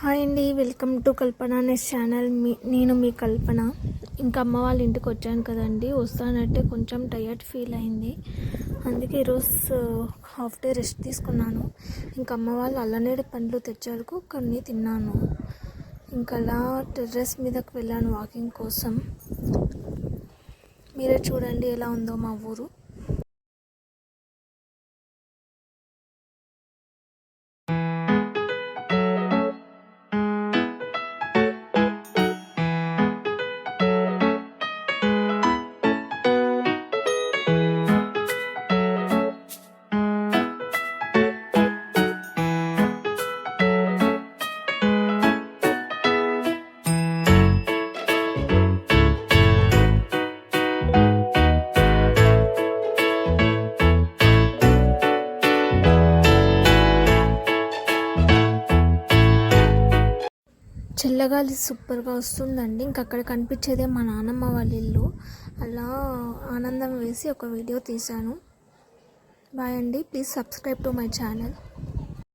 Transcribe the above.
Hi అండి, welcome to Kalpana ness channel. నేను మీ కల్పన. ఇంకా అమ్మ వాళ్ళ ఇంటికి వచ్చాను కదండి. వస్తానంటే కొంచెం టయర్డ్ ఫీల్ అయింది, అందుకే ఈరోజు హాఫ్ డే రెస్ట్ తీసుకున్నాను. ఇంకా అమ్మ వాళ్ళు అల్లనేడు పండ్లు తెచ్చారు, కొన్ని తిన్నాను. ఇంకా అలా టెర్రస్ మీదకి వెళ్ళాను వాకింగ్ కోసం. మీరే చూడండి ఎలా ఉందో మా ఊరు. చల్లగాలి సూపర్గా వస్తుందండి. ఇంకా అక్కడ కనిపించేదే మా నాన్నమ్మ వాళ్ళ ఇల్లు. అలా ఆనందం వేసి ఒక వీడియో తీశాను. బాయ్ అండి, please subscribe to my channel.